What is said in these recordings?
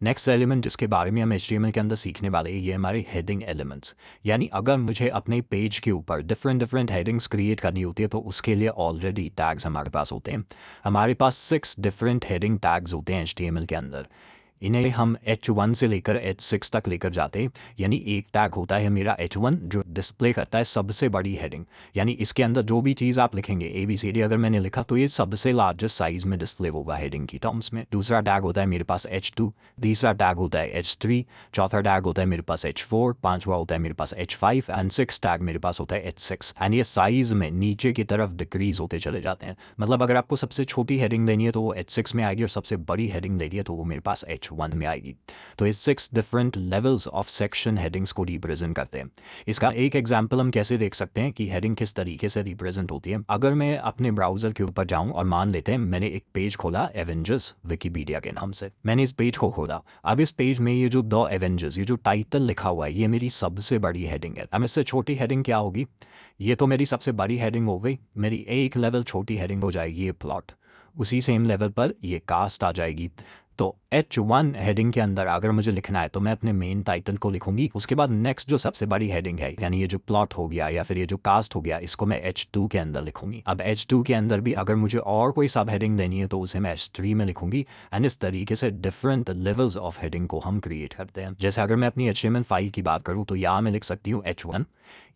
Next element जिसके बारे में हम HTML के अंदर सीखने वाले हैं ये हमारे हेडिंग एलिमेंट्स। यानी अगर मुझे अपने पेज के ऊपर डिफरेंट हेडिंग्स क्रिएट करनी होती है तो उसके लिए ऑलरेडी टैग्स हमारे पास होते हैं। हमारे पास 6 डिफरेंट हेडिंग टैग्स होते हैं HTML के अंदर। इन्हें हम H1 से लेकर H6 तक लेकर जाते हैं। यानी एक टैग होता है मेरा H1 जो डिस्प्ले करता है सबसे बड़ी हेडिंग। यानी इसके अंदर जो भी चीज़ आप लिखेंगे ABCD अगर मैंने लिखा तो ये सबसे लार्जेस्ट साइज़ में डिस्प्ले होगा हेडिंग की टर्म्स में। दूसरा टैग होता है मेरे पास H2, तीसरा टैग होता है H3, चौथा टैग होता है मेरे पास H4, पांचवा होता है मेरे पास H5 एंड 6 टैग मेरे पास होता है H6। एंड ये साइज़ में नीचे की तरफ डिक्रीज होते चले जाते हैं। मतलब अगर आपको सबसे छोटी हेडिंग देनी है तो वो H6 में आएगी और सबसे बड़ी हेडिंग देनी है तो वो मेरे पास H1 में आएगी। तो ये 6 different levels of section headings को रिप्रेजेंट करते हैं। इसका एक एग्जांपल हम कैसे देख सकते हैं कि हेडिंग किस तरीके से रिप्रेजेंट होती है। अगर मैं अपने ब्राउज़र के ऊपर जाऊं और मान लेते हैं मैंने एक पेज खोला एवेंजर्स विकिपीडिया के नाम से, मैंने इस पेज को खोला। अब इस पेज में ये जो द एवेंजर्स ये जो टाइटल लिखा हुआ है ये मेरी सबसे बड़ी हेडिंग है। अब इससे छोटी हेडिंग क्या होगी? ये तो मेरी सबसे बड़ी हेडिंग हो गई। मेरी एक लेवल छोटी हेडिंग हो जाएगी ये प्लॉट। उसी सेम लेवल पर ये कास्ट आ जाएगी। तो H1 हेडिंग के अंदर अगर मुझे लिखना है तो मैं अपने मेन टाइटल को लिखूंगी। उसके बाद नेक्स्ट जो सबसे बड़ी हेडिंग है यानी ये जो प्लॉट हो गया या फिर ये जो कास्ट हो गया इसको मैं H2 के अंदर लिखूंगी। अब H2 के अंदर भी अगर मुझे और कोई सब हेडिंग देनी है तो उसे मैं H3 में लिखूंगी। एंड इस तरीके से डिफरेंट लेवल्स ऑफ हेडिंग को हम क्रिएट करते हैं। जैसे अगर मैं अपनी HTML फाइल की बात करूँ तो यहाँ मैं लिख सकती हूँ H1,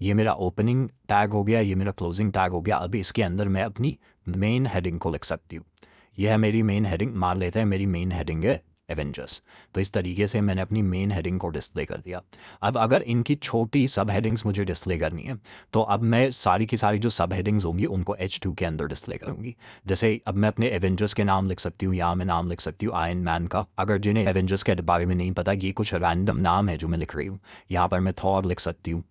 ये मेरा ओपनिंग टैग हो गया, ये मेरा क्लोजिंग टैग हो गया। अभी इसके अंदर मैं अपनी मेन हेडिंग को लिख सकती हूँ। यह है मेरी मेन हेडिंग, मान लेते हैं मेरी मेन हेडिंग है एवेंजर्स। तो इस तरीके से मैंने अपनी मेन हेडिंग को डिस्प्ले कर दिया। अब अगर इनकी छोटी सब हेडिंग्स मुझे डिस्प्ले करनी है तो अब मैं सारी की सारी जो सब हेडिंग्स होंगी उनको H2 के अंदर डिस्प्ले करूँगी। जैसे अब मैं अपने एवेंजर्स के नाम लिख सकती हूँ, यहाँ मैं नाम लिख सकती हूँ आयरन मैन का। अगर जिन्हें एवेंजर्स के बारे में नहीं पता ये कुछ रैंडम नाम है जो मैं लिख रही हूँ। यहाँ पर मैं थॉर लिख सकती हूँ।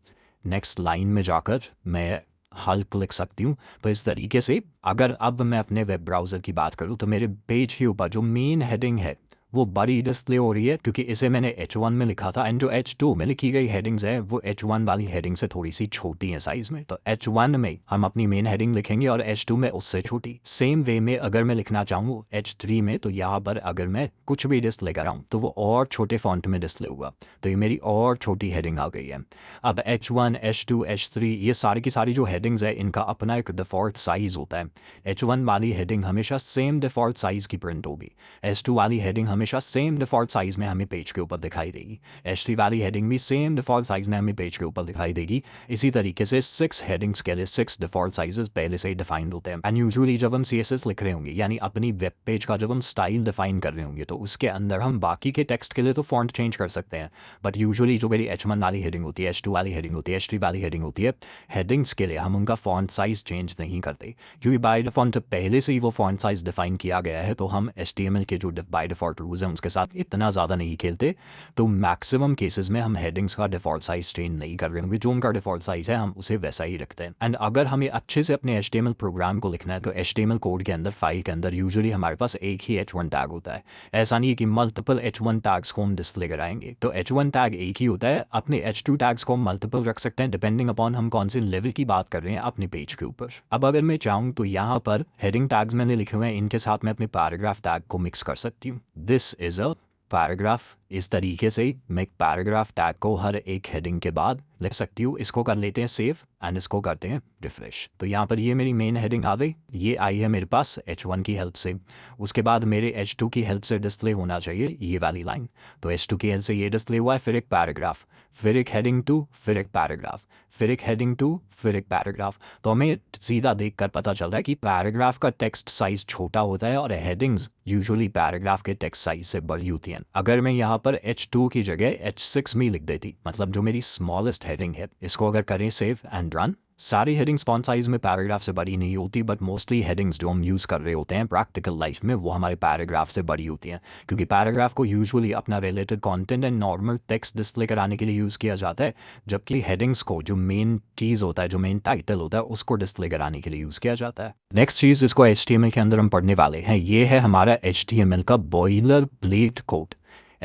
नेक्स्ट लाइन में जाकर मैं हल्क लिख सकती हूँ। तो इस तरीके से अगर अब मैं अपने वेब ब्राउज़र की बात करूँ तो मेरे पेज के ऊपर जो मेन हेडिंग है वो बड़ी डिस्प्ले हो रही है क्योंकि इसे मैंने H1 में लिखा था। एंड जो H2 में लिखी गई हेडिंग्स है वो H1 वाली हेडिंग से थोड़ी सी छोटी है साइज़ में। तो H1 में हम अपनी मेन हेडिंग लिखेंगे और H2 में उससे छोटी। सेम वे में अगर मैं लिखना चाहूँ H3 में तो यहाँ पर अगर मैं कुछ भी डिस्प्ले कराऊँ तो वो और छोटे फॉन्ट में डिस्प्ले हुआ। तो ये मेरी और छोटी हेडिंग आ गई है। अब H1, H2, H3 ये सारी की सारी जो हेडिंग्स है इनका अपना एक डिफ़ॉल्ट साइज़ होता है। H1 वाली हेडिंग हमेशा सेम डिफ़ॉल्ट साइज़ की प्रिंट होगी। H2 वाली हेडिंग हमेशा सेम डिफ़ॉल्ट साइज़ में हमें पेज के ऊपर दिखाई देगी। H3 वाली हेडिंग भी सेम डिफ़ॉल्ट साइज़ में हमें पेज के ऊपर दिखाई देगी। इसी तरीके से 6 हेडिंग्स के लिए 6 डिफ़ॉल्ट साइजेस पहले से ही डिफाइंड होते हैं। एंड यूजुअली जब हम CSS लिख रहे होंगे यानी अपनी वेब पेज का जब हम स्टाइल डिफाइन कर रहे होंगे तो उसके अंदर हम बाकी के टेक्स्ट के लिए तो फॉन्ट चेंज कर सकते हैं। बट यूजुअली जो मेरी H1 वाली हेडिंग होती है, H2 वाली हेडिंग होती है, H3 वाली हेडिंग होती है, हेडिंग्स के लिए हम उनका फॉन्ट साइज़ चेंज नहीं करते क्योंकि बाय डिफ़ॉल्ट पहले से ही वो फॉन्ट साइज़ डिफाइन किया गया है। तो हम HTML के जो बाय डिफ़ॉल्ट रूल्स हैं उसके साथ इतना ज़्यादा नहीं खेलते। तो मैक्सिमम केसेस में हम हेडिंग्स का डिफ़ॉल्ट साइज़ चेंज नहीं कर रहे होंगे। जो उनका डिफ़ॉल्ट साइज़ है हम उसे वैसा ही रखते हैं। एंड अगर हमें अच्छे से अपने HTML प्रोग्राम को लिखना है तो HTML कोड के अंदर फाइल के अंदर यूजुअली हमारे पास एक ही H1 टैग होता है। ऐसा नहीं है कि मल्टीपल H1 टैग्स को हम डिस्प्ले कराएंगे। तो H1 टैग एक ही होता है। अपने H2 टैग्स को हम मल्टीपल रख सकते हैं डिपेंडिंग अपॉन हम कौन से लेवल की बात कर रहे हैं अपने पेज के ऊपर। अब अगर मैं चाहूँ तो यहाँ पर हेडिंग टैग्स मैंने लिखे हुए हैं, इनके साथ मैं अपने पैराग्राफ टैग को मिक्स कर सकती हूँ। This is a paragraph. इस तरीके से मैं एक पैराग्राफ टैग को हर एक हेडिंग के बाद लिख सकती हूँ। इसको कर लेते हैं सेव एंड इसको करते हैं रिफ्रेश। तो यहाँ पर ये मेरी मेन हेडिंग आ गई, ये आई है मेरे पास H1 की हेल्प से। उसके बाद मेरे H2 की हेल्प से डिस्प्ले होना चाहिए ये वाली लाइन। तो H2 की हेल्प से ये डिस्प्ले हुआ है, फिर एक पैराग्राफ, फिर एक हेडिंग 2, फिर एक पैराग्राफ, फिर एक हेडिंग 2, फिर एक पैराग्राफ। तो हमें सीधा देख कर पता चल रहा है कि पैराग्राफ का टेक्स्ट साइज़ छोटा होता है और हेडिंग्स यूजुअली पैराग्राफ के टेक्स्ट साइज से बड़ी होती हैं। अगर मैं यहाँ पर H2 की जगह H6 में लिख देती, मतलब जो मेरी स्मॉलेस्ट हेडिंग है, इसको अगर करें सेव एंड रन, सारी हेडिंग्स फॉन्ट साइज में पैराग्राफ से बड़ी नहीं होती बट मोस्टली हेडिंग्स जो हम यूज़ कर रहे होते हैं प्रैक्टिकल लाइफ में वो हमारे पैराग्राफ से बड़ी होती हैं क्योंकि पैराग्राफ को यूजुअली अपना related content and normal text display कराने के लिए यूज़ किया जाता है, जबकि हेडिंग्स को जो मेन चीज़ होता है, जो मेन टाइटल होता है, उसको डिस्प्ले कराने के लिए यूज़ किया जाता है। नेक्स्ट चीज़ जिसको HTML के अंदर हम पढ़ने वाले हैं ये है हमारा HTML का बॉयलर प्लेट कोड।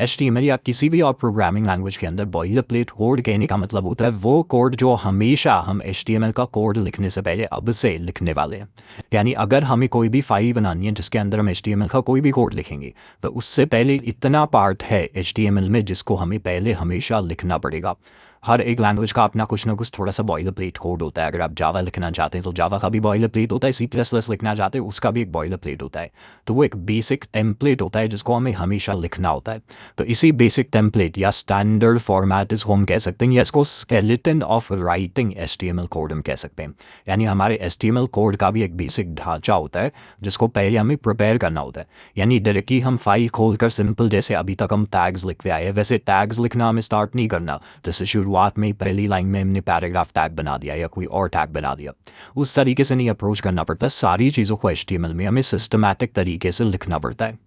HTML या किसी भी और प्रोग्रामिंग लैंग्वेज के अंदर बॉयलर प्लेट कोड कहने का मतलब होता है वो कोड जो हमेशा हम HTML का कोड लिखने से पहले अब से लिखने वाले हैं। यानी अगर हमें कोई भी फाइल बनानी है जिसके अंदर हम HTML का कोई भी कोड लिखेंगे तो उससे पहले इतना पार्ट है HTML में जिसको हमें पहले हमेशा लिखना पड़ेगा। हर एक लैंग्वेज का अपना कुछ ना कुछ थोड़ा सा बॉयलर प्लेट कोड होता है। अगर आप जावा लिखना चाहते हैं तो जावा का भी बॉयलर प्लेट होता है, C++ लिखना चाहते हैं उसका भी एक बॉयलर प्लेट होता है। तो वो एक बेसिक टेम्पलेट होता है जिसको हमें हमेशा लिखना होता है। तो इसी बेसिक टेम्पलेट या स्टैंडर्ड फॉर्मेट इसको हम कह सकते हैं या इसको skeleton of writing HTML code हम कह सकते हैं। यानी हमारे HTML कोड का भी एक बेसिक ढांचा होता है जिसको पहले हमें प्रिपेयर करना होता है। यानी डायरेक्टली हम फाइल खोलकर सिंपल जैसे अभी तक हम टैग्स लिखते आए हैं वैसे टैग्स लिखना हमें स्टार्ट नहीं करना। जैसे शुरुआत में पहली लाइन में हमने पैराग्राफ टैग बना दिया या कोई और टैग बना दिया, उस तरीके से नहीं अप्रोच करना पड़ता। सारी चीज़ों को HTML में हमें सिस्टमैटिक तरीके से लिखना पड़ता है।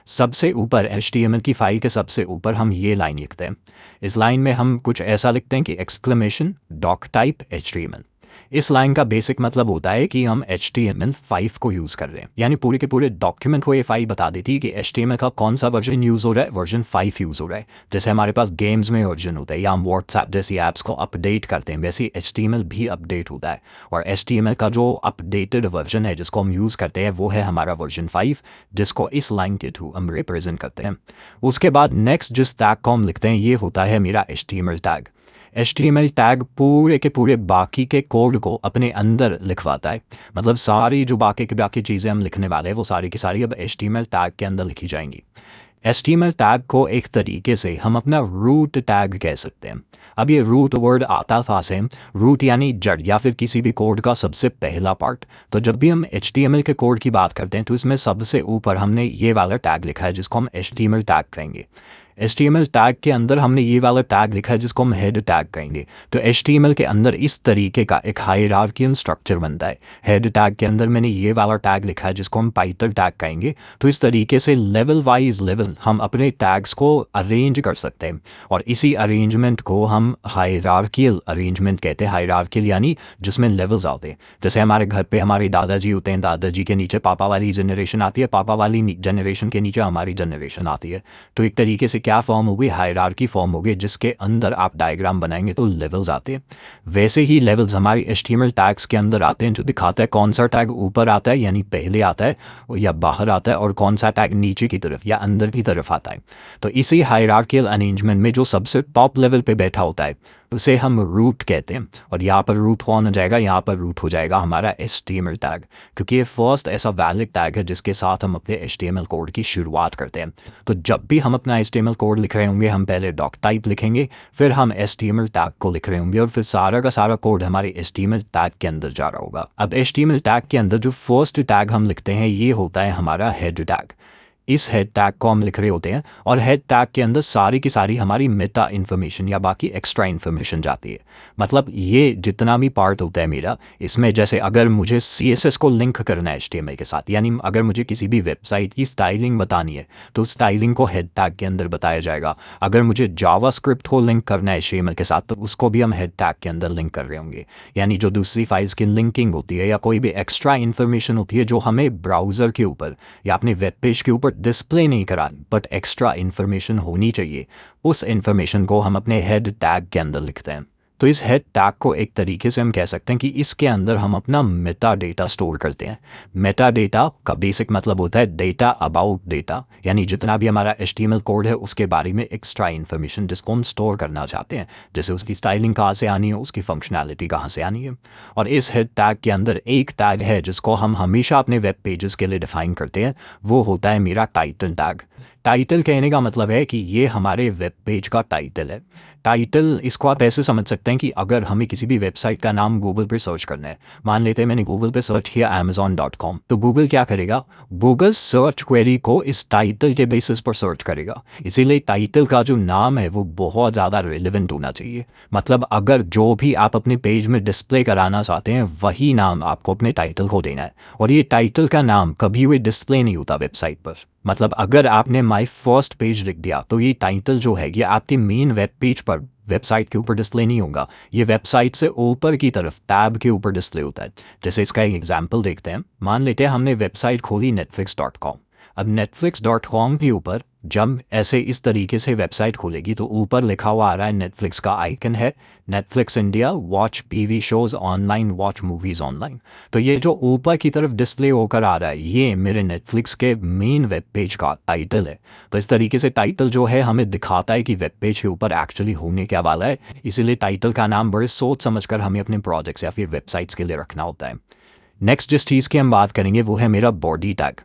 सबसे ऊपर HTML की फाइल के सबसे ऊपर हम ये लाइन लिखते हैं। इस लाइन में हम कुछ ऐसा लिखते हैं कि एक्सक्लेमेशन डॉक टाइप HTML। इस लाइन का बेसिक मतलब होता है कि हम HTML5 को यूज़ कर रहे हैं। यानी पूरे के पूरे डॉक्यूमेंट को ये फाइल बता देती है कि HTML का कौन सा वर्जन यूज़ हो रहा है, वर्जन 5 यूज़ हो रहा है। जैसे हमारे पास गेम्स में वर्जन होता है या हम व्हाट्सएप जैसी ऐप्स को अपडेट करते हैं वैसे HTML भी अपडेट होता है। और HTML का जो अपडेटेड वर्जन है जिसको हम यूज़ करते हैं वो है हमारा वर्जन 5 जिसको इस लाइन के थ्रू हम रिप्रेजेंट करते हैं। उसके बाद नेक्स्ट जिस टैग को हम लिखते हैं ये होता है मेरा HTML टैग। HTML टैग पूरे के पूरे बाकी के कोड को अपने अंदर लिखवाता है। मतलब सारी जो बाकी चीज़ें हम लिखने वाले हैं वो सारी की सारी अब HTML टैग के अंदर लिखी जाएंगी। HTML टैग को एक तरीके से हम अपना रूट टैग कह सकते हैं। अब ये रूट वर्ड आता था से रूट यानी जड़ या फिर किसी भी कोड का सबसे पहला पार्ट। तो जब भी हम HTML के कोड की बात करते हैं तो इसमें सबसे ऊपर हमने ये वाला टैग लिखा है जिसको हम HTML टैग कहेंगे। HTML टैग के अंदर हमने ये वाला टैग लिखा है जिसको हम हेड टैग कहेंगे। तो HTML के अंदर इस तरीके का एक हायरार्कियल स्ट्रक्चर बनता है। हेड टैग के अंदर मैंने ये वाला टैग लिखा है जिसको हम टाइटल टैग कहेंगे। तो इस तरीके से लेवल वाइज लेवल हम अपने टैग्स को अरेंज कर सकते हैं और इसी अरेंजमेंट को हम हायरार्कियल अरेंजमेंट कहते हैं। हायरार्कियल यानी जिसमें लेवल्स आते हैं। जैसे हमारे घर पे हमारे दादाजी होते हैं, दादाजी के नीचे पापा वाली जनरेशन आती है, पापा वाली जनरेशन के नीचे हमारी जनरेशन आती है। तो एक तरीके से क्या फॉर्म होगी, हायरार्की फॉर्म होगी जिसके अंदर आप डायग्राम बनाएंगे तो लेवल्स आते हैं। वैसे ही लेवल्स हमारी HTML टैग्स के अंदर आते हैं जो दिखाता है कौन सा टैग ऊपर आता है यानी पहले आता है या बाहर आता है और कौन सा टैग नीचे की तरफ या अंदर की तरफ आता है। तो इसी हायरार्कियल अरेंजमेंट में जो सबसे टॉप लेवल पे बैठा होता है उसे हम रूट कहते हैं। और यहाँ पर रूट कौन हो जाएगा, यहाँ पर रूट हो जाएगा हमारा HTML टैग, क्योंकि ये फर्स्ट ऐसा वैलिड टैग है जिसके साथ हम अपने HTML कोड की शुरुआत करते हैं। तो जब भी हम अपना HTML कोड लिख रहे होंगे हम पहले डॉक टाइप लिखेंगे, फिर हम HTML टैग को लिख रहे होंगे और फिर सारा का सारा कोड हमारे HTML टैग के अंदर जा रहा होगा। अब HTML टैग के अंदर जो फर्स्ट टैग हम लिखते हैं ये होता है हमारा हेड टैग। इस हेड टैग को हम लिख रहे होते हैं और हेड टैग के अंदर सारी की सारी हमारी मेटा इन्फॉर्मेशन या बाकी एक्स्ट्रा इन्फॉर्मेशन जाती है। मतलब ये जितना भी पार्ट होता है मेरा इसमें, जैसे अगर मुझे CSS को लिंक करना है HTML के साथ, यानी अगर मुझे किसी भी वेबसाइट की स्टाइलिंग बतानी है तो स्टाइलिंग को हेड टैग के अंदर बताया जाएगा। अगर मुझे जावास्क्रिप्ट को लिंक करना है HTML के साथ तो उसको भी हम हेड टैग के अंदर लिंक कर रहे होंगे। यानी जो दूसरी फाइल्स की लिंकिंग होती है या कोई भी एक्स्ट्रा इन्फॉर्मेशन होती है जो हमें ब्राउज़र के ऊपर या अपने वेब पेज के ऊपर डिस्प्ले नहीं करा बट एक्स्ट्रा इन्फॉर्मेशन होनी चाहिए, उस इन्फॉर्मेशन को हम अपने हेड टैग के अंदर लिखते हैं। तो इस हेड टैग को एक तरीके से हम कह सकते हैं कि इसके अंदर हम अपना मेटा डेटा स्टोर करते हैं। मेटा डेटा का बेसिक मतलब होता है डेटा अबाउट डेटा, यानी जितना भी हमारा HTML कोड है उसके बारे में एक्स्ट्रा इन्फॉर्मेशन जिसको हम स्टोर करना चाहते हैं, जैसे उसकी स्टाइलिंग कहाँ से आनी है, उसकी फंक्शनैलिटी कहाँ से आनी है। और इस हेड टैग के अंदर एक टैग है जिसको हम हमेशा अपने वेब पेजेस के लिए डिफाइन करते हैं, वो होता है मेरा टाइटल टैग। टाइटल कहने का मतलब है कि ये हमारे वेब पेज का टाइटल है। टाइटल इसको आप ऐसे समझ सकते हैं कि अगर हमें किसी भी वेबसाइट का नाम गूगल पर सर्च करना है, मान लेते हैं मैंने गूगल पे सर्च किया amazon.com, तो गूगल क्या करेगा, गूगल सर्च क्वेरी को इस टाइटल के बेसिस पर सर्च करेगा। इसीलिए टाइटल का जो नाम है वो बहुत ज़्यादा रिलेवेंट होना चाहिए। मतलब अगर जो भी आप अपने पेज में डिस्प्ले कराना चाहते हैं वही नाम आपको अपने टाइटल को देना है। और ये टाइटल का नाम कभी हुए डिस्प्ले नहीं होता वेबसाइट पर। मतलब अगर आपने माई फर्स्ट पेज लिख दिया तो ये टाइटल जो है ये आपके मेन वेब पेज पर वेबसाइट के ऊपर डिस्प्ले नहीं होगा, ये वेबसाइट से ऊपर की तरफ टैब के ऊपर डिस्प्ले होता है। जैसे इसका एक एग्जांपल देखते हैं। मान लेते हैं हमने वेबसाइट खोली netflix.com। अब netflix.com के ऊपर जब ऐसे इस तरीके से वेबसाइट खुलेगी तो ऊपर लिखा हुआ आ रहा है नेटफ्लिक्स का आइकन है, Netflix India, watch TV shows online, watch movies online. तो ये जो ऊपर की तरफ डिस्प्ले होकर आ रहा है ये मेरे नेटफ्लिक्स के मेन वेब पेज का टाइटल है। तो इस तरीके से टाइटल जो है हमें दिखाता है कि वेब पेज के ऊपर एक्चुअली होने क्या वाला है, इसीलिए टाइटल का नाम बड़े सोच समझकर हमें अपने प्रोजेक्ट्स या फिर वेबसाइट्स के लिए रखना होता है। नेक्स्ट जिस चीज़ की हम बात करेंगे वो है मेरा बॉडी टैग।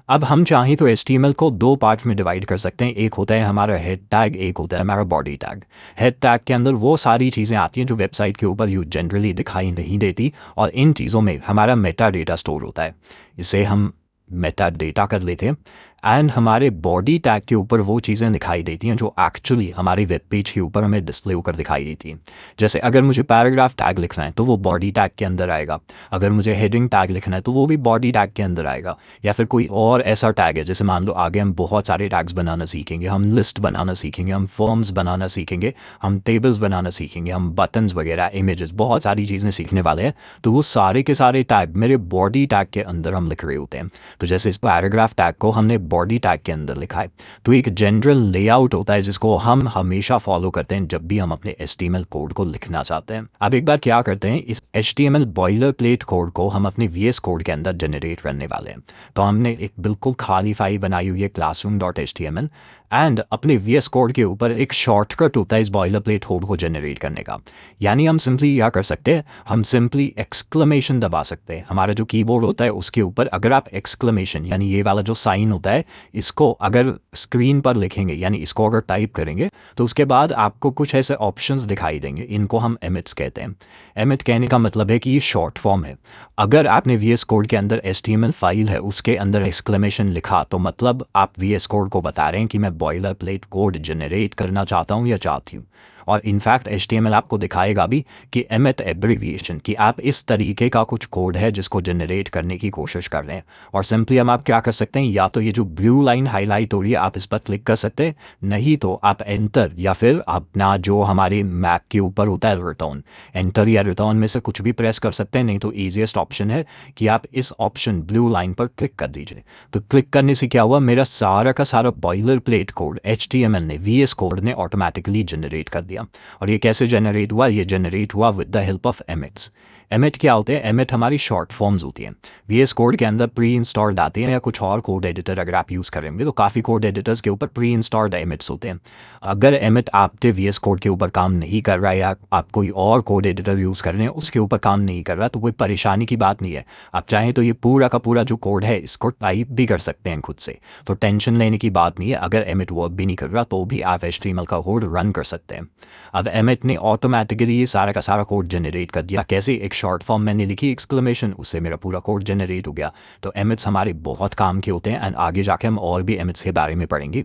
अब हम चाहें तो HTML को दो पार्ट्स में डिवाइड कर सकते हैं, एक होता है हमारा हेड टैग, एक होता है हमारा बॉडी टैग। हेड टैग के अंदर वो सारी चीज़ें आती हैं जो वेबसाइट के ऊपर यू जनरली दिखाई नहीं देती, और इन चीज़ों में हमारा मेटा डेटा स्टोर होता है, इसे हम मेटा डेटा कर लेते हैं। एंड हमारे बॉडी टैग के ऊपर वो चीज़ें दिखाई देती हैं जो एक्चुअली हमारे वेब पेज के ऊपर हमें डिस्प्ले होकर दिखाई देती हैं। जैसे अगर मुझे पैराग्राफ टैग लिखना है तो वो बॉडी टैग के अंदर आएगा, अगर मुझे हेडिंग टैग लिखना है तो वो भी बॉडी टैग के अंदर आएगा, या फिर कोई और ऐसा टैग है जैसे मान लो आगे हम बहुत सारे टैग्स बनाना सीखेंगे, हम लिस्ट बनाना सीखेंगे, हम फॉर्म्स बनाना सीखेंगे, हम टेबल्स बनाना सीखेंगे, हम बटन्स वगैरह, इमेजेस, बहुत सारी चीज़ें सीखने वाले हैं, तो वो सारे के सारे टैग मेरे बॉडी टैग के अंदर हम लिख रहे होते हैं। तो जैसे इस पैराग्राफ टैग को हमने बॉडी टैग के अंदर लिखा है, तो एक जनरल लेआउट होता है जिसको हम हमेशा फॉलो करते हैं जब भी हम अपने HTML कोड को लिखना चाहते हैं। अब एक बार क्या करते हैं, इस HTML बॉयलर प्लेट कोड को हम अपने VS कोड के अंदर जनरेट करने वाले हैं। तो हमने एक बिल्कुल खाली फाइल बनाई हुई है classroom.html, एंड अपने VS कोड के ऊपर एक शॉर्टकट होता है इस बॉयलर प्लेट कोड को जनरेट करने का। यानी हम सिंपली क्या कर सकते हैं, हम सिंपली एक्सक्लेमेशन दबा सकते हैं। हमारा जो कीबोर्ड होता है उसके ऊपर अगर आप एक्सक्लेमेशन यानी ये वाला जो साइन होता है इसको अगर स्क्रीन पर लिखेंगे, यानी इसको अगर टाइप करेंगे, तो उसके बाद आपको कुछ ऐसे ऑप्शंस दिखाई देंगे, इनको हम एमिट्स कहते हैं। एमिट कहने का मतलब है कि ये शॉर्ट फॉर्म है। अगर आपने VS कोड के अंदर HTML फाइल है उसके अंदर एक्सक्लेमेशन लिखा तो मतलब आप VS कोड को बता रहे हैं कि मैं बॉयलर प्लेट कोड जनरेट करना चाहता हूँ या चाहती हूँ। और इनफैक्ट HTML आपको दिखाएगा भी कि एमिट एब्रीविएशन, कि आप इस तरीके का कुछ कोड है जिसको जनरेट करने की कोशिश कर रहे हैं। और सिंपली हम आप क्या कर सकते हैं, या तो ये जो ब्लू लाइन हाईलाइट हो रही है आप इस पर क्लिक कर सकते हैं, नहीं तो आप एंटर या फिर अपना जो हमारे मैक के ऊपर होता है रिटर्न, एंटर या रिटर्न में से कुछ भी प्रेस कर सकते हैं, नहीं तो ईजिएस्ट ऑप्शन है कि आप इस ऑप्शन ब्लू लाइन पर क्लिक कर दीजिए। तो क्लिक करने से क्या हुआ, मेरा सारा का सारा बॉयलर प्लेट कोड HTML ने, VS कोड ने ऑटोमेटिकली जनरेट कर दिया। और ये कैसे जनरेट हुआ, ये जनरेट हुआ with the help of emits. Emit क्या होते हैं, एमिट हमारी शॉर्ट फॉर्म्स होती हैं। VS कोड के अंदर प्री इंस्टॉल्ड आते हैं, या कुछ और कोड एडिटर अगर आप यूज़ करेंगे तो काफ़ी कोड एडिटर्स के ऊपर प्री इंस्टॉल्ड एमिट्स होते हैं। अगर एमिट आपके VS कोड के ऊपर काम नहीं कर रहा है या आप कोई और कोड एडिटर यूज़ कर रहे हैं उसके ऊपर काम नहीं कर रहा, तो कोई परेशानी की बात नहीं है। आप चाहें तो ये पूरा का पूरा जो कोड है इसको टाइप भी कर सकते हैं खुद से, तो टेंशन लेने की बात नहीं है। अगर एमिट वर्क भी नहीं कर रहा तो भी आप HTML का कोड रन कर सकते हैं। अब एमिट ने ऑटोमेटिकली ये सारा का सारा कोड जनरेट कर दिया। कैसे, एक शॉर्ट फॉर्म मैंने लिखी एक्सक्लेमेशन, उससे मेरा पूरा कोड जनरेट हो गया। तो एमिट्स हमारे बहुत काम के होते हैं, एंड आगे जाके हम और भी एमिट्स के बारे में पढ़ेंगे।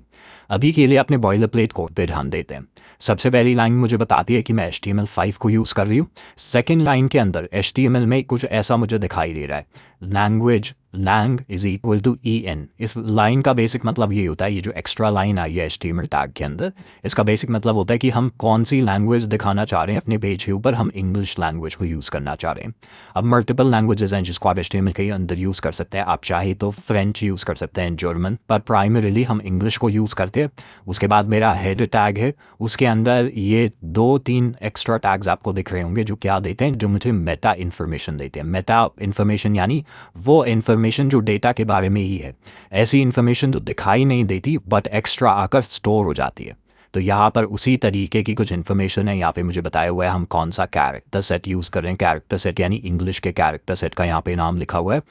अभी के लिए अपने बॉयलर प्लेट कोड पे ध्यान देते हैं। सबसे पहली लाइन मुझे बताती है कि मैं HTML5 को यूज़ कर रही हूँ। सेकेंड लाइन के अंदर HTML में कुछ ऐसा मुझे दिखाई दे रहा है, language lang is equal to en। इस लाइन का बेसिक मतलब ये होता है, ये जो एक्स्ट्रा लाइन आई है HTML टैग के अंदर, इसका बेसिक मतलब होता है कि हम कौन सी लैंग्वेज दिखाना चाह रहे हैं अपने पेज के ऊपर। हम इंग्लिश लैंग्वेज को यूज़ करना चाह रहे हैं। अब मल्टीपल लैंग्वेजेस हैं जिसको आप HTML के अंदर यूज़ कर सकते हैं। आप चाहे तो फ्रेंच यूज़ कर सकते हैं, जर्मन, पर प्राइमरीली हम इंग्लिश को यूज़ करते हैं। उसके बाद मेरा हेड टैग है, उसके अंदर ये 2-3 एक्स्ट्रा टैग्स आपको दिख रहे होंगे जो क्या देते हैं, जो मुझे मेटा इन्फॉर्मेशन देते हैं। मेटा इन्फॉर्मेशन यानी वो इन्फॉर्मेशन जो डेटा के बारे में ही है, ऐसी इन्फॉर्मेशन तो दिखाई नहीं देती बट एक्स्ट्रा आकर स्टोर हो जाती है। तो यहाँ पर उसी तरीके की कुछ इन्फॉर्मेशन है। यहाँ पे मुझे बताया हुआ है हम कौन सा कैरेक्टर सेट यूज़ कर रहे हैं। कैरेक्टर सेट यानी इंग्लिश के कैरेक्टर सेट का यहाँ पे नाम लिखा हुआ है।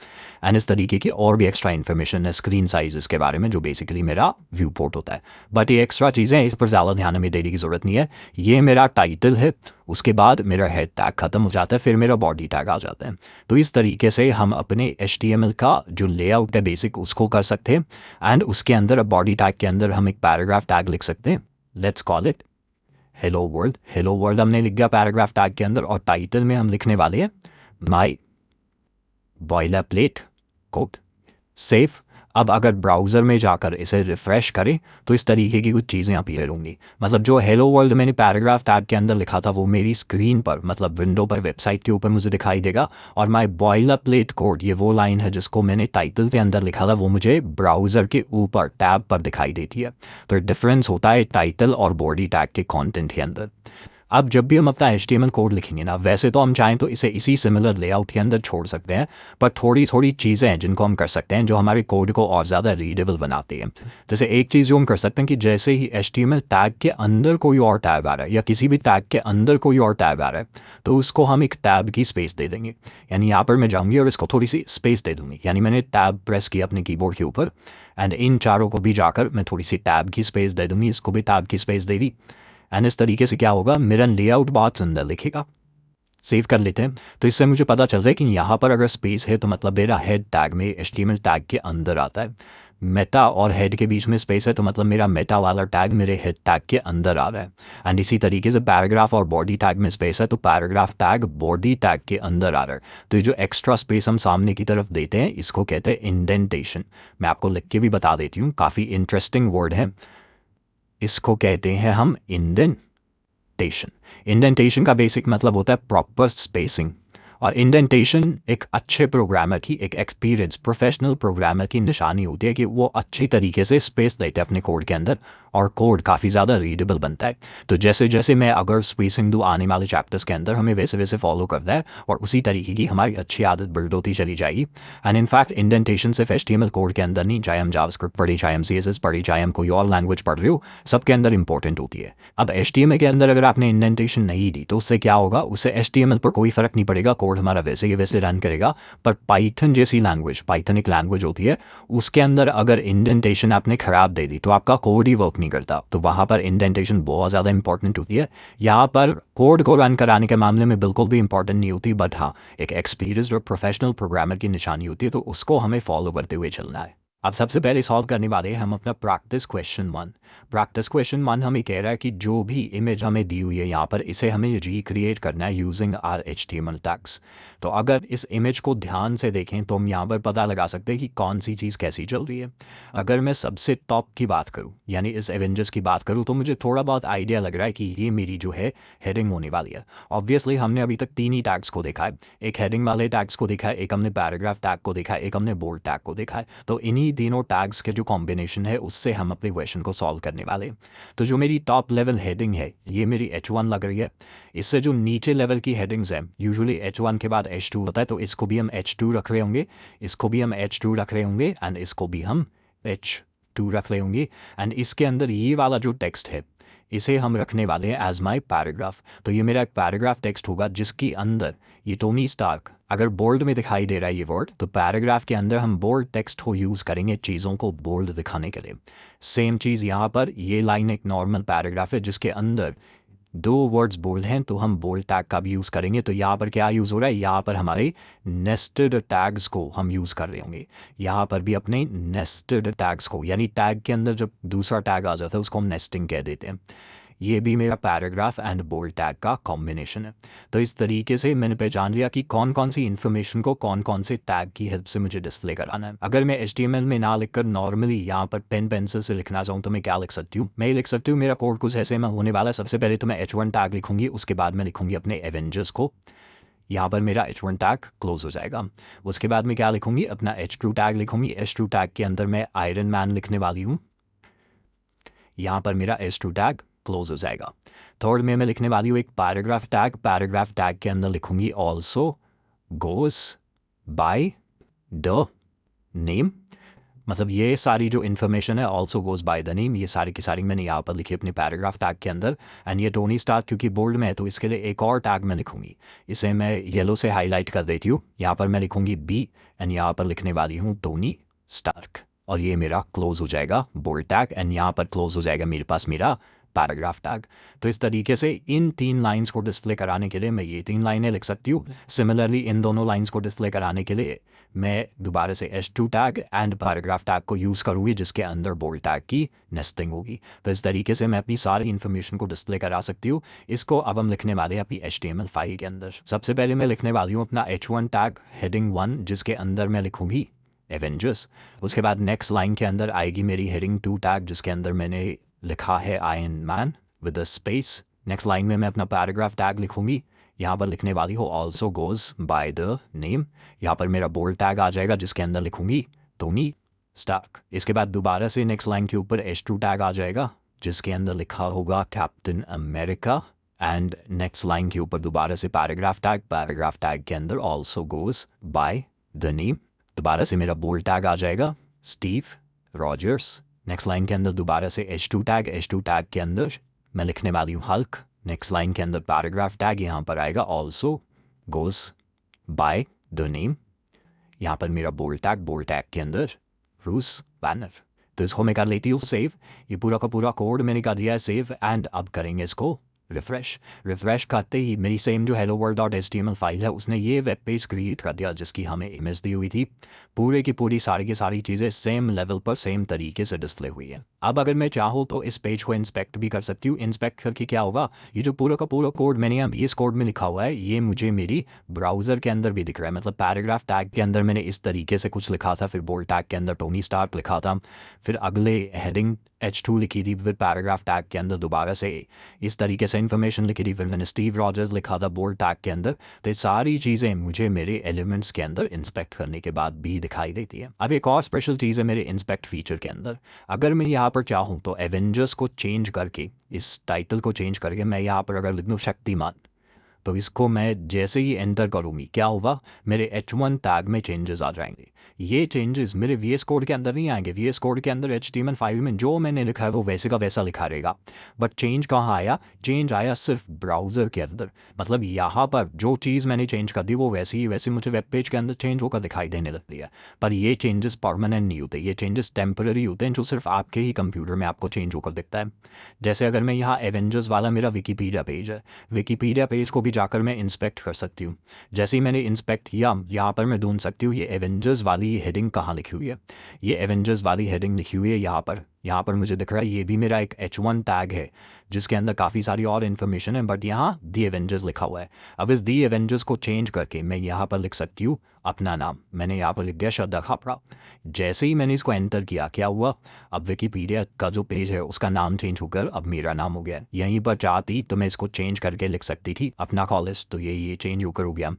एंड इस तरीके की और भी एक्स्ट्रा इन्फॉर्मेशन है स्क्रीन साइज़ के बारे में, जो बेसिकली मेरा व्यू पोर्ट होता है। बट ये एक्स्ट्रा चीज़ें, इस पर ज़्यादा ध्यान हमें देने की ज़रूरत नहीं है। ये मेरा टाइटल है, उसके बाद मेरा हेड टैग ख़त्म हो जाता है, फिर मेरा बॉडी टैग आ जाता है। तो इस तरीके से हम अपने HTML का जो लेआउट है बेसिक उसको कर सकते हैं। एंड उसके अंदर बॉडी टैग के अंदर हम एक पैराग्राफ टैग लिख सकते हैं। Let's call it hello world. Hello world हमने लिख गया पैराग्राफ टैग के अंदर, और टाइटल में हम लिखने वाले हैं माई बॉयलर प्लेट कोड सेव। अब अगर ब्राउज़र में जाकर इसे रिफ़्रेश करें तो इस तरीके की कुछ चीज़ें अपीयर होंगी। मतलब जो हेलो वर्ल्ड मैंने पैराग्राफ टैग के अंदर लिखा था वो मेरी स्क्रीन पर, मतलब विंडो पर, वेबसाइट के ऊपर मुझे दिखाई देगा। और माई बॉयलरप्लेट कोड, ये वो लाइन है जिसको मैंने टाइटल के अंदर लिखा था, वो मुझे ब्राउज़र के ऊपर टैब पर दिखाई देती है। तो डिफरेंस होता है टाइटल और बॉडी टैग के कंटेंट के अंदर। अब जब भी हम अपना HTML कोड लिखेंगे ना, वैसे तो हम चाहें तो इसे इसी सिमिलर लेआउट के अंदर छोड़ सकते हैं, पर थोड़ी थोड़ी चीज़ें हैं जिनको हम कर सकते हैं जो हमारे कोड को और ज़्यादा रीडेबल बनाती हैं। जैसे एक चीज़ जो हम कर सकते हैं कि जैसे ही HTML टैग के अंदर कोई और टैग आ रहा है या किसी भी टैग के अंदर कोई और टैग आ रहा है तो उसको हम एक टैब की स्पेस दे देंगे। यानी यहाँ पर मैं जाऊँगी और इसको थोड़ी सी स्पेस दे दूँगी, यानी मैंने टैब प्रेस किया अपने कीबोर्ड के ऊपर एंड इन चारों को भी जाकर मैं थोड़ी सी टैब की स्पेस दे दूँगी, इसको भी टैब की स्पेस दे दी। एंड इस तरीके से क्या होगा, मेरा लेआउट बहुत सुंदर लिखेगा। सेव कर लेते हैं। तो इससे मुझे पता चल रहा है कि यहाँ पर अगर स्पेस है तो मतलब मेरा हेड टैग में HTML टैग के अंदर आता है। मेटा और हेड के बीच में स्पेस है तो मतलब मेरा मेटा वाला टैग मेरे हेड टैग के अंदर आ रहा है। एंड इसी तरीके से पैराग्राफ और बॉडी टैग में स्पेस है तो पैराग्राफ टैग बॉडी टैग के अंदर आ रहा है। तो ये जो एक्स्ट्रा स्पेस हम सामने की तरफ देते हैं इसको कहते हैं इंडेंटेशन। मैं आपको लिख के भी बता देती हूँ, काफ़ी इंटरेस्टिंग वर्ड है। इसको कहते हैं हम इंडेंटेशन। इंडेंटेशन का बेसिक मतलब होता है प्रॉपर स्पेसिंग। और इंडेंटेशन एक अच्छे प्रोग्रामर की, एक एक्सपीरियंस प्रोफेशनल प्रोग्रामर की निशानी होती है कि वो अच्छी तरीके से स्पेस देते हैं अपने कोड के अंदर और कोड काफ़ी ज़्यादा रीडेबल बनता है। तो जैसे जैसे मैं अगर स्पेसिंग दूँ आने वाले चैप्टर्स के अंदर हमें वैसे वैसे फॉलो करता है और उसी तरीके की हमारी अच्छी आदत बिल्ड होती चली जाएगी। एंड इनफैक्ट इंडेंटेशन सिर्फ HTML कोड के अंदर नहीं, चाहे हम जावास्क्रिप्ट पढ़े, चाहे हम CSS पढ़े, चाहे हम कोई और लैंग्वेज पढ़ रहे हो, सबके अंदर इंपॉर्टेंट होती है। अब HTML के अंदर अगर आपने इंडेंटेशन नहीं दी तो उससे क्या होगा, उससे HTML पर कोई फ़र्क नहीं पड़ेगा, कोड हमारा वैसे ही वैसे रन करेगा। पर पाइथन जैसी लैंग्वेज, पाइथन एक लैंग्वेज होती है, उसके अंदर अगर इंडेंटेशन आपने ख़राब दे दी तो आपका कोड ही वर्क नहीं करता। तो वहाँ पर इंडेंटेशन बहुत ज़्यादा इंपॉर्टेंट होती है। यहाँ पर कोड को रन कराने के मामले में बिल्कुल भी इंपॉर्टेंट नहीं होती, बट हाँ एक एक्सपीरियंस्ड और प्रोफेशनल प्रोग्रामर की निशानी होती है, तो उसको हमें फॉलो करते हुए चलना है। अब सबसे पहले सॉल्व करने वाले हैं हम अपना प्रैक्टिस क्वेश्चन 1। प्रैक्टिस क्वेश्चन 1 हमें कह रहा है कि जो भी इमेज हमें दी हुई है यहाँ पर, इसे हमें रिक्रिएट करना है यूजिंग आर HTML टैग्स। तो अगर इस इमेज को ध्यान से देखें तो हम यहाँ पर पता लगा सकते हैं कि कौन सी चीज़ कैसी चल रही है। अगर मैं सबसे टॉप की बात करूँ, यानी इस एवेंजर्स की बात करूँ, तो मुझे थोड़ा बहुत आइडिया लग रहा है कि ये मेरी जो है हेडिंग होने वाली है। ऑब्वियसली हमने अभी तक 3 ही टैग्स को देखा है, एक हेडिंग वाले टैग्स को देखा है, एक हमने पैराग्राफ टैग को देखा है, एक हमने बोल्ड टैग को देखा है। तो इन्हीं तीनों टैग्स के जो कॉम्बिनेशन है उससे हम अपने क्वेश्चन को सॉल्व करने वाले हैं। तो जो मेरी टॉप लेवल हेडिंग है ये मेरी H1 लग रही है। इससे जो नीचे लेवल की हेडिंग्स हैं, यूजुअली H1 के बाद H2 होता है, तो इसको भी हम H2 रख रहे होंगे, इसको भी हम H2 रख रहे होंगे एंड इसको भी हम H2 रख रहे होंगे। एंड इसके अंदर ये वाला जो टेक्स्ट है इसे हम रखने वाले हैं एज माई पैराग्राफ। तो ये मेरा एक पैराग्राफ टेक्स्ट होगा जिसके अंदर ये टोनी स्टार्क, अगर बोल्ड में दिखाई दे रहा है ये वर्ड, तो पैराग्राफ के अंदर हम बोल्ड टेक्स्ट को यूज़ करेंगे चीज़ों को बोल्ड दिखाने के लिए। सेम चीज़ यहाँ पर, ये लाइन एक नॉर्मल पैराग्राफ है जिसके अंदर 2 वर्ड्स बोल्ड हैं, तो हम बोल्ड टैग का भी यूज़ करेंगे। तो यहाँ पर क्या यूज़ हो रहा है, यहाँ पर हमारे नेस्टेड टैग्स को हम यूज़ कर रहे होंगे। यहाँ पर भी अपने नेस्टेड टैग्स को, यानी टैग के अंदर जब दूसरा टैग आ जाता है उसको हम नेस्टिंग कह देते हैं। ये भी मेरा पैराग्राफ एंड बोल्ड टैग का कॉम्बिनेशन है। तो इस तरीके से मैंने पहचान लिया कि कौन कौन सी इन्फॉर्मेशन को कौन कौन से टैग की हेल्प से मुझे डिस्प्ले कराना है। अगर मैं HTML में ना लिखकर नॉर्मली यहाँ पर पेन पेंसिल से लिखना चाहूँ तो मैं क्या लिख सकती हूँ, मैं लिख सकती हूँ, मेरा कोड कुछ ऐसे में होने वाला है। सबसे पहले तो मैं H1 टैग लिखूँगी, उसके बाद मैं लिखूँगी अपने एवेंजर्स को, यहाँ पर मेरा H1 टैग क्लोज हो जाएगा। उसके बाद मैं क्या लिखूँगी, अपना H2 टैग लिखूँगी। H2 टैग के अंदर मैं आयरन मैन लिखने वाली हूँ, यहाँ पर मेरा H2 टैग क्लोज हो जाएगा। थर्ड में मैं लिखने वाली हूँ एक पैराग्राफ टैग, पैराग्राफ टैग के अंदर लिखूँगी also goes by the name. मतलब ये सारी जो इन्फॉर्मेशन है also goes by the name, ये सारी की सारी मैंने यहाँ पर लिखी अपने पैराग्राफ टैग के अंदर। एंड ये टोनी स्टार्क क्योंकि बोल्ड में है तो इसके लिए एक और टैग मैं लिखूँगी, इसे मैं येलो से हाईलाइट कर देती हूँ। यहाँ पर मैं लिखूँगी बी एंड यहाँ पर लिखने वाली हूँ टोनी स्टार्क, और ये मेरा क्लोज हो जाएगा बोल्ड टैग। एंड यहाँ पर क्लोज हो जाएगा मेरे पास मेरा पैराग्राफ टैग। तो इस तरीके से इन 3 लाइंस को डिस्प्ले कराने के लिए मैं ये 3 लाइनें लिख सकती हूँ। सिमिलरली इन दोनों लाइंस को डिस्प्ले कराने के लिए मैं दोबारा से H2 tag and paragraph tag को यूज़ करूँगी जिसके अंदर बोल्ड टैग की नेस्टिंग होगी। तो इस तरीके से मैं अपनी सारी इन्फॉर्मेशन को डिस्प्ले करा सकती हूँ। इसको अब हम लिखने वाले हैं अपनी HTML फाइल के अंदर। सबसे पहले मैं लिखने वाली हूँ अपना H1 टैग हेडिंग 1 जिसके अंदर मैं लिखूँगी एवेंजर्स। उसके बाद नेक्स्ट लाइन के अंदर आएगी मेरी हेडिंग 2 टैग, जिसके अंदर मैंने लिखा है iron man with a space. Next line में मैं अपना पैराग्राफ टैग लिखूंगी, यहाँ पर लिखने वाली हो also goes by the name. यहाँ पर मेरा बोल्ड टैग आ जाएगा जिसके अंदर लिखूंगी टोनी स्टार्क। इसके बाद दोबारा से नेक्स्ट लाइन के ऊपर H2 टैग आ जाएगा जिसके अंदर लिखा होगा captain America. And next line के ऊपर दोबारा से पैराग्राफ टैग के अंदर also goes by the name. दोबारा से मेरा बोल्ड टैग आ जाएगा स्टीव रॉजर्स। नेक्स्ट लाइन के अंदर दोबारा से H2 टैग के अंदर मैं लिखने वाली हूँ हल्क। नेक्स्ट लाइन के अंदर पैराग्राफ टैग यहाँ पर आएगा also goes by the name. यहाँ पर मेरा बोल्ड टैग के अंदर रूस बैनर। तो इसको मैं कर लेती हूँ सेव। ये पूरा का पूरा कोड मैंने कर दिया है सेव। एंड अब करेंगे इसको रिफ्रेश करते ही मेरी सेम जो helloworld.html फाइल है उसने ये वेब पेज क्रिएट कर दिया जिसकी हमें इमेज दी हुई थी। पूरे की पूरी सारी की सारी चीज़ें सेम लेवल पर सेम तरीके से डिस्प्ले हुई है। अब अगर मैं चाहूँ तो इस पेज को इंस्पेक्ट भी कर सकती हूँ। इंस्पेक्ट करके क्या होगा, ये जो पूरा का पूरा कोड मैंने यहाँ इस कोड में लिखा हुआ है ये मुझे मेरी ब्राउज़र के अंदर भी दिख रहा है। मतलब पैराग्राफ टैग के अंदर मैंने इस तरीके से कुछ लिखा था, फिर बोल्ड टैग के अंदर टोनी स्टार्क लिखा था, फिर अगले हेडिंग H2 लिखी थी, फिर पैराग्राफ टैग के अंदर दोबारा से इस तरीके से इन्फॉर्मेशन लिखी थी, फिर मैंने स्टीव रॉजर्स लिखा था बोल्ड टैग के अंदर। तो ये सारी चीज़ें मुझे मेरे एलिमेंट्स के अंदर इंस्पेक्ट करने के बाद भी दिखाई देती है। अब एक और स्पेशल चीज़ है मेरे इंस्पेक्ट फीचर के अंदर। अगर मैं यहाँ पर चाहूँ तो एवेंजर्स को चेंज करके, इस टाइटल को चेंज करके मैं यहाँ पर अगर लिख दूँ शक्तिमान, तो इसको मैं जैसे ही एंटर करूँगी क्या होगा, मेरे H1 टैग में चेंजेस आ जाएंगे। ये चेंजेस मेरे VS कोड के अंदर नहीं आएंगे। VS कोड के अंदर HTML फाइल में जो मैंने लिखा है वो वैसे का वैसा लिखा रहेगा। बट चेंज कहाँ आया, चेंज आया सिर्फ ब्राउज़र के अंदर। मतलब यहाँ पर जो चीज़ मैंने चेंज कर दी वो वैसे ही मुझे वेब पेज के अंदर चेंज होकर दिखाई देने लगती है। पर ये चेंजेस परमानेंट नहीं होते, ये चेंजेस टेम्पररी होते हैं जो सिर्फ आपके ही कंप्यूटर में आपको चेंज होकर दिखता है। जैसे अगर मैं यहाँ एवेंजर्स वाला मेरा विकीपीडिया पेज है, विकीपीडिया पेज को भी जाकर मैं इंस्पेक्ट कर सकती हूँ। जैसे ही मैंने इंस्पेक्ट किया यहाँ पर मैं ढूंढ सकती हूँ ये एवेंजर्स वाली हेडिंग कहाँ लिखी हुई है। ये एवेंजर्स वाली हेडिंग लिखी हुई है यहाँ पर मुझे दिख रहा है। ये भी मेरा एक H1 टैग है जिसके अंदर काफ़ी सारी और इन्फॉर्मेशन है, बट यहाँ दी एवेंजर्स लिखा हुआ है। अब इस दी एवेंजर्स को चेंज करके मैं यहाँ पर लिख सकती हूँ अपना नाम। मैंने यहाँ पर लिख दिया श्रद्धा खापड़ा। जैसे ही मैंने इसको एंटर किया क्या हुआ, अब विकीपीडिया का जो पेज है उसका नाम चेंज होकर अब मेरा नाम हो गया। यहीं पर चाहती तो मैं इसको चेंज करके लिख सकती थी अपना कॉलेज, तो ये चेंज होकर हो गया।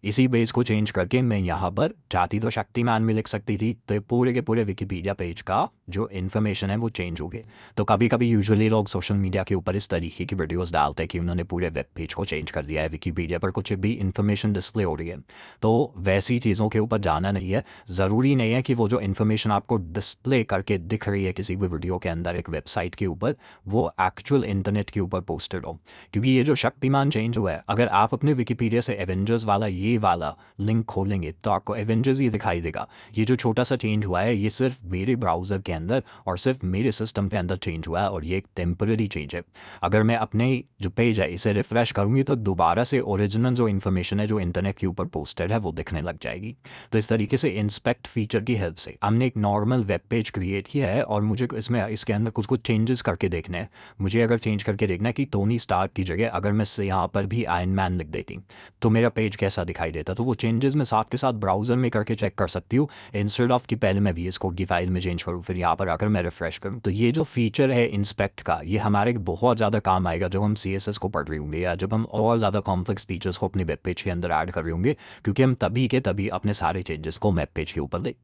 इसी पेज को चेंज करके मैं यहाँ पर चाहती तो शक्तिमान में लिख सकती थी, तो पूरे के पूरे विकीपीडिया पेज का जो इन्फॉर्मेशन है वो चेंज हो गए। तो कभी कभी यूजुअली लोग सोशल मीडिया के ऊपर इस तरीके की वीडियोस डालते हैं कि उन्होंने पूरे वेब पेज को चेंज कर दिया है, विकीपीडिया पर कुछ भी इन्फॉर्मेशन डिस्प्ले हो रही है। तो वैसी चीज़ों के ऊपर जाना नहीं है। ज़रूरी नहीं है कि वो जो इन्फॉर्मेशन आपको डिस्प्ले करके दिख रही है किसी भी वीडियो के अंदर एक वेबसाइट के ऊपर, वो एक्चुअल इंटरनेट के ऊपर पोस्टेड हो। क्योंकि ये जो शक्तिमान चेंज हुआ है, अगर आप अपने विकीपीडिया से एवेंजर्स वाला ये वाला लिंक खोलेंगे तो आपको एवेंजर्स ही दिखाई देगा। ये जो छोटा सा चेंज हुआ है ये सिर्फ मेरे ब्राउज़र के अंदर और सिर्फ मेरे सिस्टम के अंदर चेंज हुआ है, और ये एक टेम्पररी चेंज है। अगर मैं अपने जो पेज है इसे रिफ़्रेश करूँगी तो दोबारा से ओरिजिनल जो इन्फॉर्मेशन है जो इंटरनेट के ऊपर पोस्टेड है वो दिखने लग जाएगी। तो इस तरीके से इंस्पेक्ट फीचर की हेल्प से हमने एक नॉर्मल वेब पेज क्रिएट किया है, और मुझे इसके अंदर कुछ चेंजेस करके देखने हैं। मुझे अगर चेंज करके देखना है कि टोनी स्टार्क की जगह अगर मैं यहाँ पर भी आयरन मैन लिख देती तो मेरा पेज कैसा दिखाई देता, तो वो चेंजेस मैं साथ के साथ ब्राउज़र में करके चेक कर सकती हूँ, इंस्टेड ऑफ कि पहले मैं VS कोड की फाइल में चेंज करूँ फिर यहाँ पर आकर मैं रिफ्रेश करूँ। तो ये जो फीचर है इंस्पेक्ट का, ये हमारे बहुत ज़्यादा काम आएगा जब हम CSS को पढ़ रहे होंगे या जब हम और ज़्यादा कॉम्प्लेक्स फीचर्स को अपने वेब पेज के अंदर ऐड कर रहे होंगे, क्योंकि हम तभी के तभी अपने सारे चेंजेस को वेब पेज के ऊपर ले